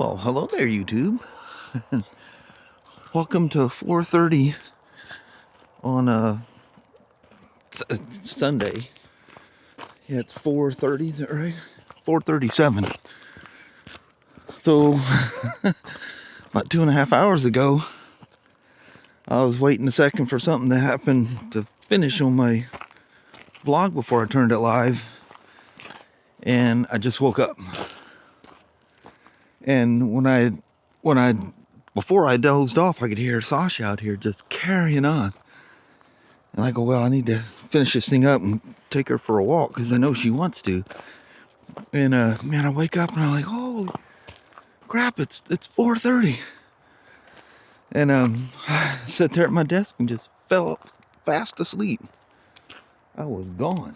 Well, hello there, YouTube. Welcome to 4:30 on Sunday. Yeah, it's 4:30, is that right? 4:37. So, about 2.5 hours ago, I was waiting a second for something to happen to finish on my vlog before I turned it live, and I just woke up. And before I dozed off, I could hear Sasha out here just carrying on. And I go, well, I need to finish this thing up and take her for a walk because I know she wants to. And man, I wake up and I'm like, holy crap, it's 4:30. And I sat there at my desk and just fell fast asleep. I was gone.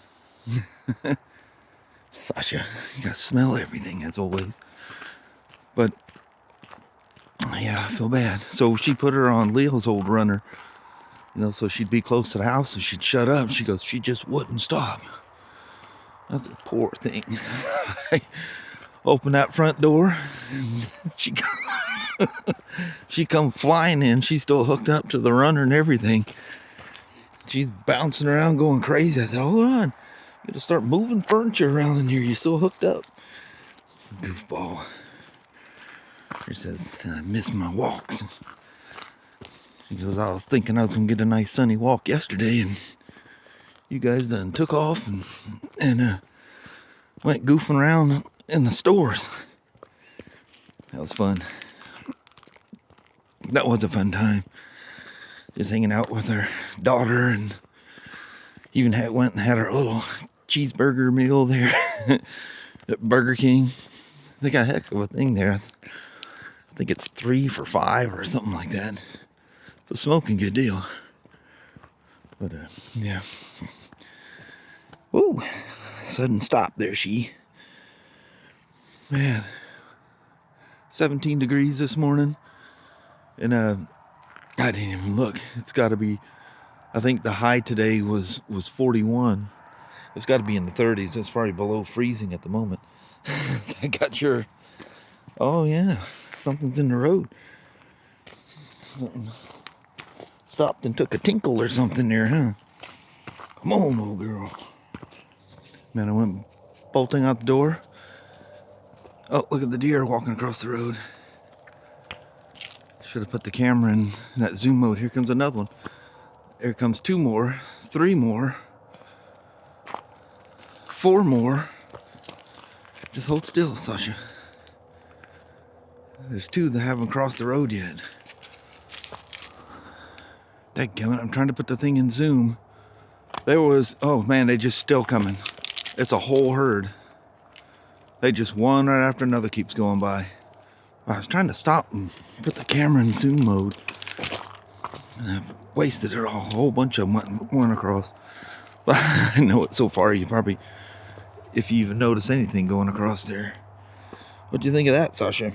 Sasha, you gotta smell everything as always. But yeah, I feel bad. So she put her on Leo's old runner, so she'd be close to the house and she'd shut up. She goes, she just wouldn't stop. That's a poor thing. I opened that front door and she come flying in. She's still hooked up to the runner and everything. She's bouncing around going crazy. I said, hold on, you gotta start moving furniture around in here. You're still hooked up. Goofball. She says, I miss my walks. She goes, I was thinking I was gonna get a nice sunny walk yesterday, and you guys done took off and went goofing around in the stores. That was fun. That was a fun time. Just hanging out with her daughter, and even went and had our little cheeseburger meal there at Burger King. They got a heck of a thing there. I think it's 3 for $5 or something like that. It's a smoking good deal. But yeah. Woo! Sudden stop there, she. Man. 17 degrees this morning. And I didn't even look. It's gotta be, I think the high today was 41. It's gotta be in the 30s. It's probably below freezing at the moment. I got your, oh yeah, something's in the road. Something stopped and took a tinkle or something there, huh? Come on, old girl. Man, I went bolting out the door. Oh, look at the deer walking across the road. Should have put the camera in that zoom mode. Here comes another one. Here comes 2 more, 3 more, 4 more. Just hold still, Sasha. There's 2 that haven't crossed the road yet. Dadgummit, I'm trying to put the thing in zoom. There was, oh man, they just still coming. It's a whole herd. They just one right after another keeps going by. I was trying to stop and put the camera in zoom mode. And I wasted it all. A whole bunch of them went across. But I know it so far, you probably, if you even notice anything going across there. What do you think of that, Sasha?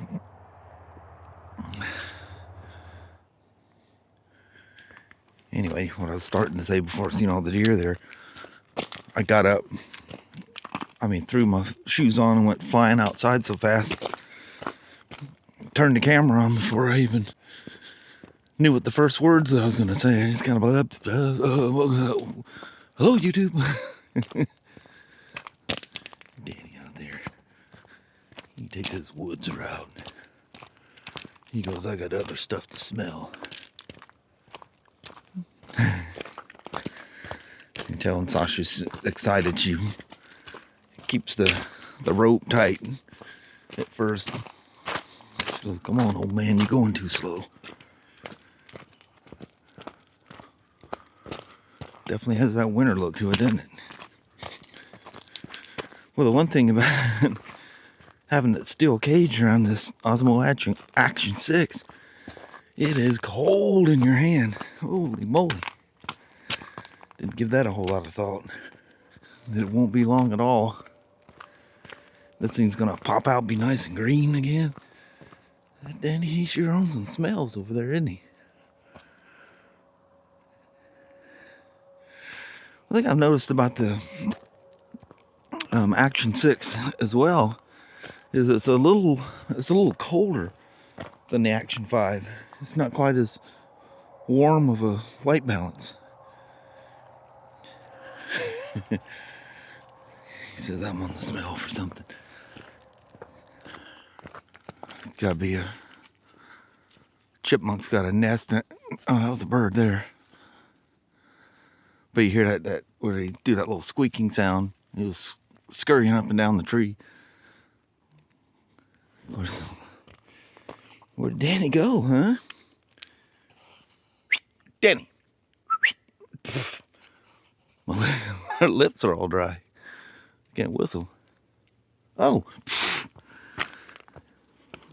Anyway, what I was starting to say before I seen all the deer there, I got up, threw my shoes on and went flying outside so fast. Turned the camera on before I even knew what the first words I was going to say. I just kind of, hello, YouTube. Danny out there. He takes his woods route. He goes, I got other stuff to smell. You can tell when Sasha's excited, she keeps the rope tight at first. She goes, come on, old man, you're going too slow. Definitely has that winter look to it, doesn't it? Well, the one thing about having that steel cage around this Osmo Action 6, it is cold in your hand. Holy moly. Didn't give that a whole lot of thought. It won't be long at all. This thing's gonna pop out, be nice and green again. That Danny, he sure owns some smells over there, isn't he? I think I've noticed about the Action 6 as well is it's a little colder than the Action 5. It's not quite as warm of a white balance. He says I'm on the smell for something. Gotta be a chipmunk's got a nest in it. Oh, that was a bird there. But you hear that where they do that little squeaking sound. It was scurrying up and down the tree. Where'd Danny go, huh? Danny. Well, her lips are all dry. Can't whistle. Oh.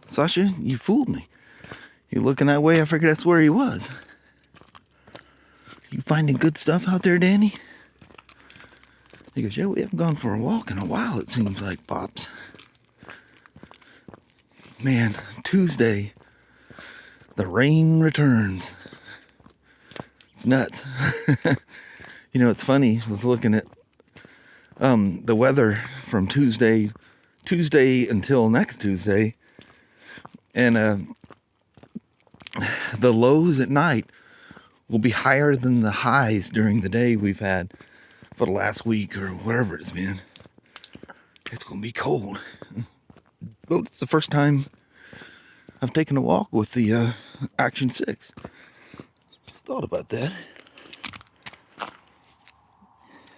Sasha, you fooled me. You're looking that way, I figured that's where he was. You finding good stuff out there, Danny? He goes, yeah, we haven't gone for a walk in a while, it seems like, Pops. Man, Tuesday, the rain returns. It's nuts. You know, it's funny, I was looking at the weather from Tuesday until next Tuesday, and the lows at night will be higher than the highs during the day we've had for the last week or wherever it's been. It's gonna be cold. Well, it's the first time I've taken a walk with the Action 6. Just thought about that.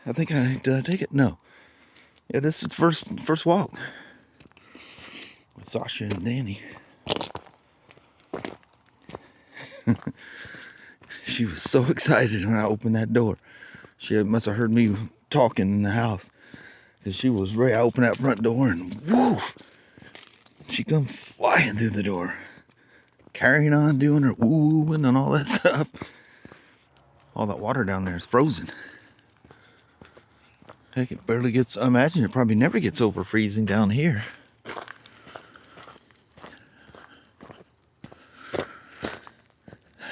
I think did I take it? No. Yeah, this is the first walk with Sasha and Danny. She was so excited when I opened that door. She must have heard me talking in the house, because she was ready. I opened that front door and whoo, she come flying through the door, carrying on, doing her wooing and all that stuff. All that water down there is frozen. Heck, it barely gets, I imagine it probably never gets over freezing down here.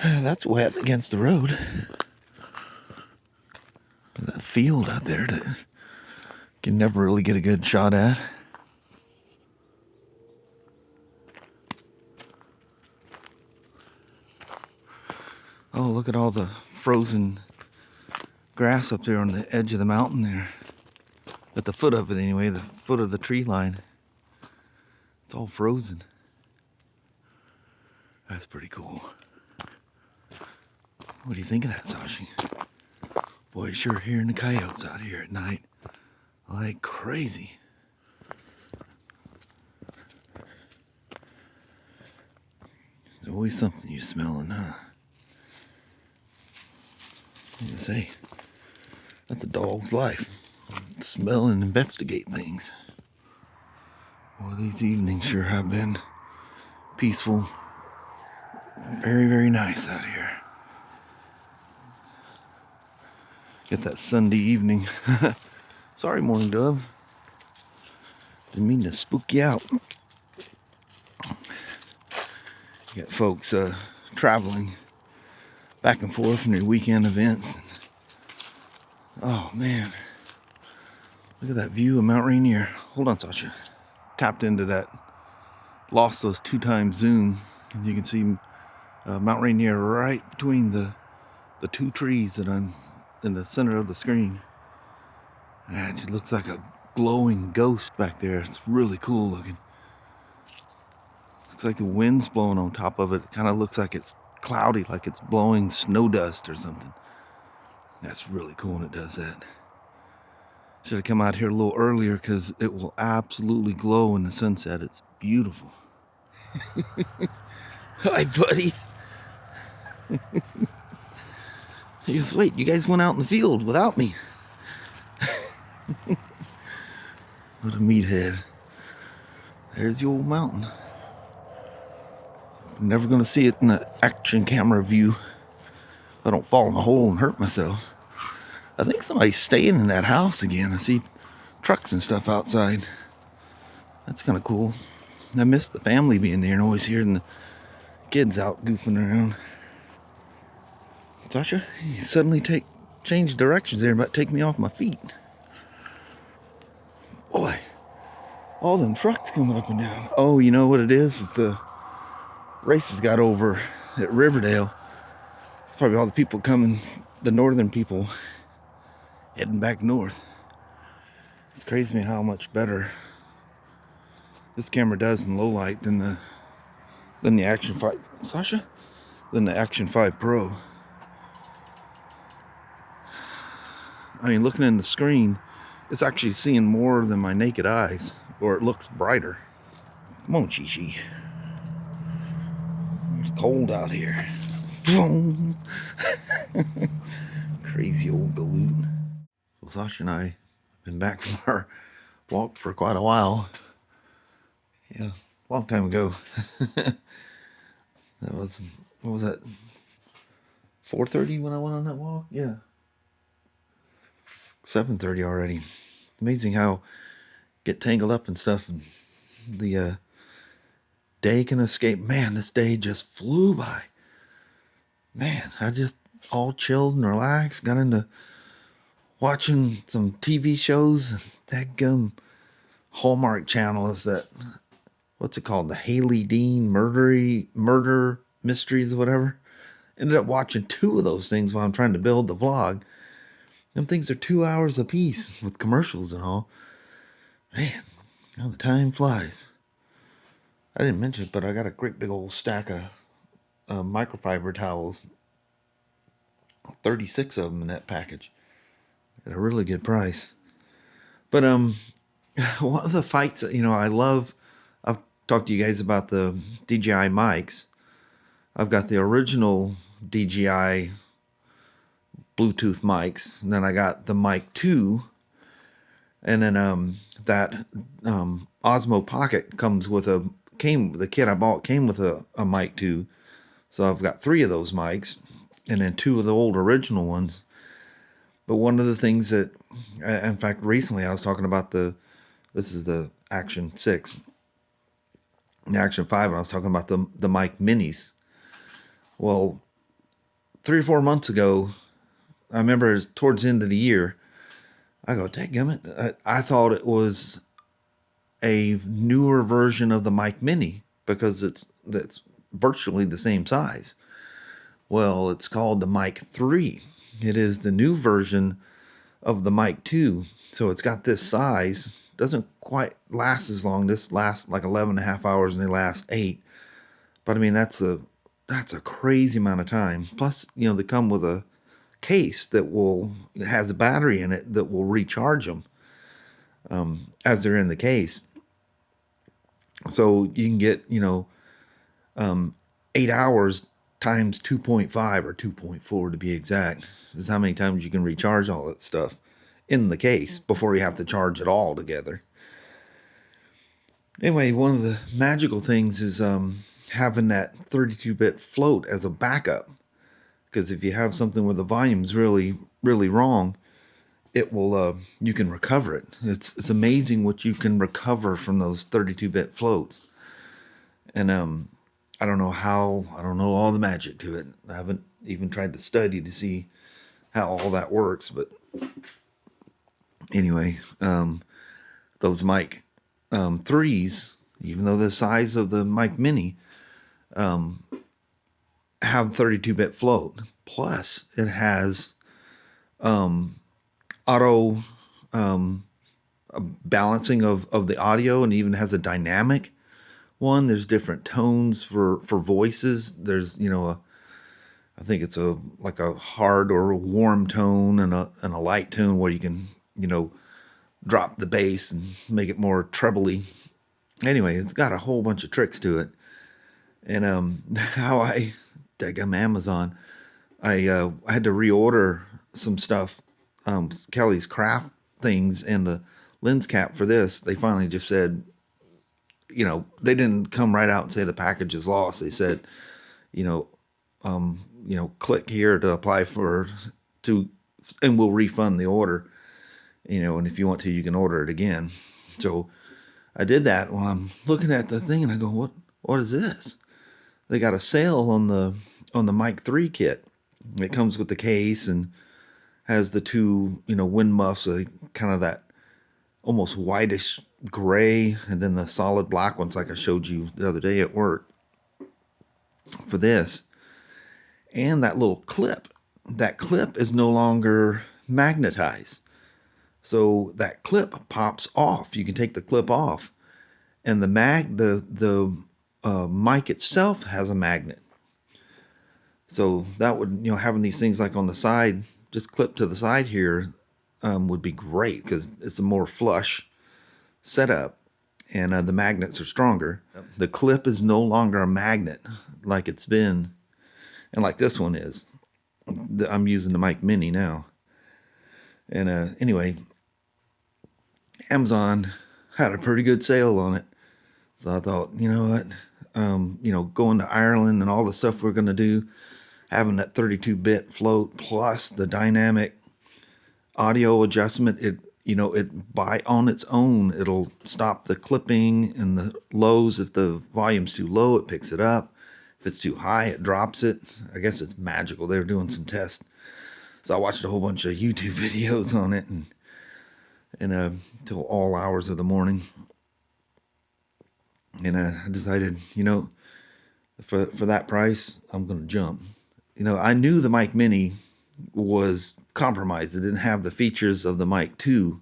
That's wet against the road. That field out there that you can never really get a good shot at. Oh, look at all the frozen grass up there on the edge of the mountain there. At the foot of it anyway, the foot of the tree line. It's all frozen. That's pretty cool. What do you think of that, Sasha? Boy, sure hearing the coyotes out here at night like crazy. There's always something you're smelling, huh? You say, that's a dog's life. Smell and investigate things. Well, these evenings sure have been peaceful. Very, very nice out here. Get that Sunday evening. Sorry, Morning Dove. Didn't mean to spook you out. You got folks traveling back and forth from their weekend events. Oh, man. Look at that view of Mount Rainier. Hold on, Sasha. Tapped into that. Lost those 2x zoom. And you can see Mount Rainier right between the two trees that I'm in the center of the screen. And it looks like a glowing ghost back there. It's really cool looking. Looks like the wind's blowing on top of it. It kind of looks like it's cloudy, like it's blowing snow dust or something. That's really cool when it does that. Should have come out here a little earlier because it will absolutely glow in the sunset. It's beautiful. Hi, buddy. He goes, wait, you guys went out in the field without me. What a meathead. There's the old mountain. I'm never going to see it in an action camera view. I don't fall in a hole and hurt myself. I think somebody's staying in that house again. I see trucks and stuff outside. That's kind of cool. I miss the family being there and always hearing the kids out goofing around. Sasha, you suddenly change directions there, about to take me off my feet. Boy, All them trucks coming up and down. Oh, you know what it is? It's the races got over at Riverdale. It's probably all the people coming, the northern people heading back north. It's crazy to me how much better this camera does in low light than the Action 5, Sasha? Than the Action 5 Pro. I mean, looking in the screen, it's actually seeing more than my naked eyes, or it looks brighter. Come on, Chi-Chi. It's cold out here. Crazy old galoot. So Sasha and I have been back from our walk for quite a while. Yeah, a long time ago. That was, what was that? 4:30 when I went on that walk? Yeah. 7:30 already. Amazing how get tangled up and stuff, and the day can escape. Man, this day just flew by. Man, I just all chilled and relaxed, got into watching some TV shows. That Hallmark channel is that, what's it called? The Haley Dean murder mysteries or whatever. Ended up watching 2 of those things while I'm trying to build the vlog. Them things are 2 hours a piece with commercials and all. Man, how the time flies. I didn't mention it, but I got a great big old stack of microfiber towels. 36 of them in that package at a really good price. But one of the fights, I love. I've talked to you guys about the DJI mics. I've got the original DJI Bluetooth mics, and then I got the mic 2, and then that Osmo Pocket the kit I bought came with a mic 2. So I've got 3 of those mics, and then 2 of the old original ones. But one of the things that, in fact, recently I was talking about this is the Action 6, the Action 5, and I was talking about the mic minis. Well, 3 or 4 months ago, I remember it was towards the end of the year, I go, dadgummit, I thought it was a newer version of the mic mini because it's virtually the same size. Well, it's called the mic 3. It is the new version of the mic 2. So it's got this size. Doesn't quite last as long. This lasts like 11 and a half hours and they last 8. But I mean, that's a crazy amount of time. Plus, they come with a case that has a battery in it that will recharge them as they're in the case. So you can get, 8 hours times 2.5 or 2.4 to be exact. This is how many times you can recharge all that stuff in the case before you have to charge it all together. Anyway, one of the magical things is having that 32-bit float as a backup. Because if you have something where the volume's really, really wrong, it will you can recover it. It's amazing what you can recover from those 32-bit floats. And I don't know all the magic to it. I haven't even tried to study to see how all that works. But anyway, those mic 3s, even though the size of the mic mini, have 32-bit float. Plus, it has auto balancing of the audio, and even has a dynamic one. There's different tones for voices. There's I think it's like a hard or a warm tone and a light tone where you can drop the bass and make it more trebly. Anyway, it's got a whole bunch of tricks to it. And how I Amazon, I had to reorder some stuff, Kelly's craft things, and the lens cap for this. They finally just said, they didn't come right out and say the package is lost. They said, click here to apply and we'll refund the order. And if you want to, you can order it again. So I did that while I'm looking at the thing, and I go, what is this? They got a sale on the mic 3 kit. It comes with the case and has the 2, wind muffs, kind of that almost whitish gray and then the solid black ones like I showed you the other day at work for this. And that little clip. That clip is no longer magnetized. So that clip pops off. You can take the clip off. And the mic itself has a magnet. So that would, having these things like on the side, just clip to the side here, would be great because it's a more flush setup, and the magnets are stronger. The clip is no longer a magnet like it's been, and like this one is. I'm using the Mic Mini now. And anyway, Amazon had a pretty good sale on it. So I thought, you know what, going to Ireland and all the stuff we're going to do, having that 32-bit float plus the dynamic audio adjustment, it by on its own, it'll stop the clipping and the lows. If the volume's too low, it picks it up. If it's too high, it drops it. I guess it's magical. They were doing some tests. So I watched a whole bunch of YouTube videos on it and till all hours of the morning. And I decided, for that price, I'm going to jump. I knew the Mic Mini was compromised. It didn't have the features of the Mic 2.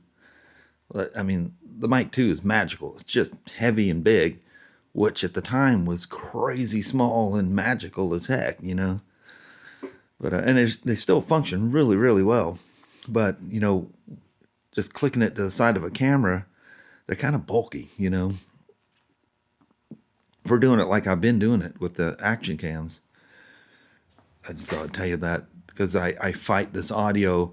I mean, the Mic 2 is magical. It's just heavy and big, which at the time was crazy small and magical as heck, But and they still function really, really well. But, just clicking it to the side of a camera, they're kind of bulky, If we're doing it like I've been doing it with the action cams. I just thought I'd tell you that because I fight this audio,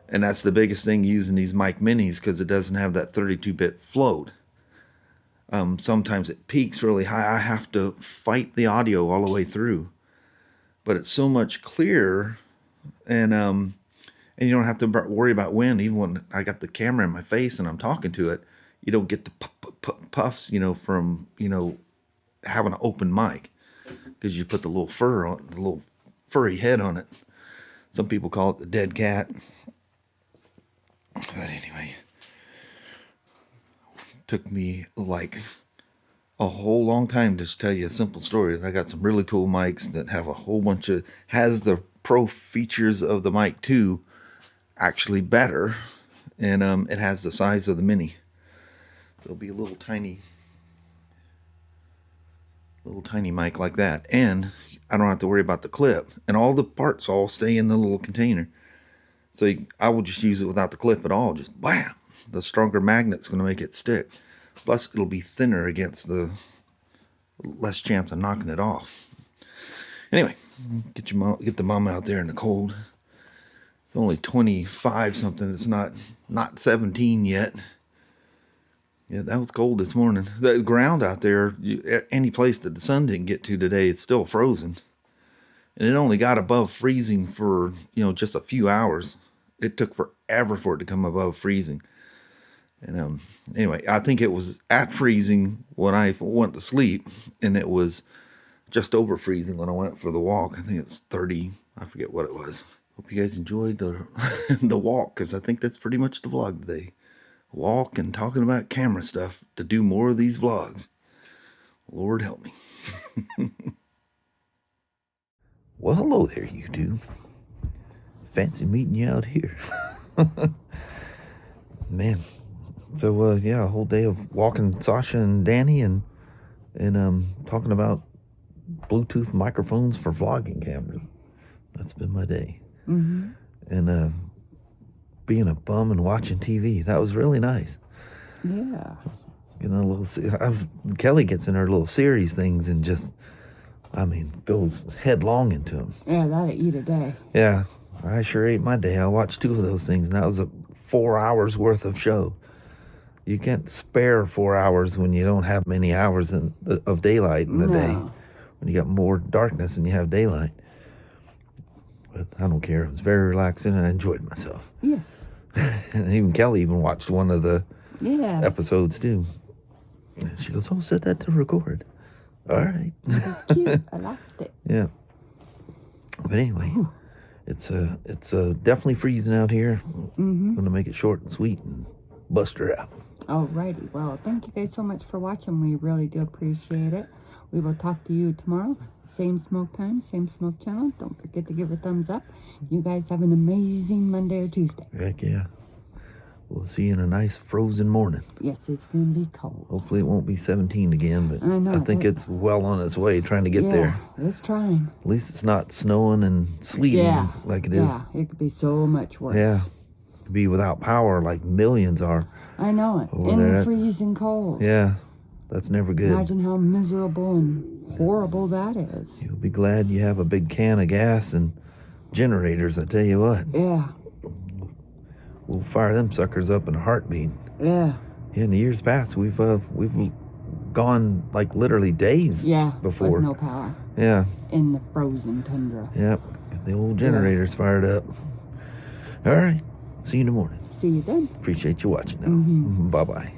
and that's the biggest thing using these Mic Minis because it doesn't have that 32-bit float. Sometimes it peaks really high. I have to fight the audio all the way through, but it's so much clearer, and you don't have to worry about wind. Even when I got the camera in my face and I'm talking to it, you don't get the puffs, from having an open mic because you put the little fur on, the little furry head on it. Some people call it the dead cat. But anyway, took me like a whole long time to just tell you a simple story. I got some really cool mics that have a whole bunch of, has the pro features of the Mic 2 actually better. And it has the size of the Mini. So it'll be a little tiny mic like that. And I don't have to worry about the clip. And all the parts all stay in the little container. So I will just use it without the clip at all. Just wham! The stronger magnet's going to make it stick. Plus, it'll be thinner against the less chance of knocking it off. Anyway, get the mom out there in the cold. It's only 25 something. It's not 17 yet. Yeah, that was cold this morning. The ground out there, any place that the sun didn't get to today, it's still frozen. And it only got above freezing for, just a few hours. It took forever for it to come above freezing. And anyway, I think it was at freezing when I went to sleep, and it was just over freezing when I went for the walk. I think it's 30. I forget what it was. Hope you guys enjoyed the the walk, because I think that's pretty much the vlog today. Walk and talking about camera stuff to do more of these vlogs. Lord help me. Well, hello there, YouTube. Fancy meeting you out here. Man. So, yeah, a whole day of walking Sasha and Danny and talking about Bluetooth microphones for vlogging cameras. That's been my day. Mm-hmm. And being a bum and watching TV. That was really nice. Yeah. Getting a little. Kelly gets in her little series things and just, goes headlong into them. Yeah, that'll eat a day. Yeah, I sure ate my day. I watched 2 of those things, and that was 4 hours worth of show. You can't spare 4 hours when you don't have many hours of daylight in the day. When you got more darkness than you have daylight. But I don't care. It was very relaxing, and I enjoyed myself. Yes. And even Kelly watched one of the episodes too. And she goes, "Oh, set that to record." All right. It was cute. I liked it. Yeah. But anyway, it's definitely freezing out here. Mm-hmm. I'm gonna make it short and sweet and bust her out. Alrighty. Well, thank you guys so much for watching. We really do appreciate it. We will talk to you tomorrow. Same Smoak time, same Smoak channel. Don't forget to give a thumbs up. You guys have an amazing Monday or Tuesday. Heck yeah. We'll see you in a nice frozen morning. Yes, it's going to be cold. Hopefully it won't be 17 again, but I know, I think it's well on its way trying to get there. It's trying. At least it's not snowing and sleeting like it is. Yeah, it could be so much worse. Yeah. To be without power like millions are. I know it. Over In there. the freezing cold. Yeah. That's never good. Imagine how miserable and horrible that is. You'll be glad you have a big can of gas and generators, I tell you what. Yeah. We'll fire them suckers up in a heartbeat. Yeah. In the years past, we've gone like literally days before. With no power. Yeah. In the frozen tundra. Yep. Get the old generators fired up. All right. See you in the morning. See you then. Appreciate you watching now. Bye-bye.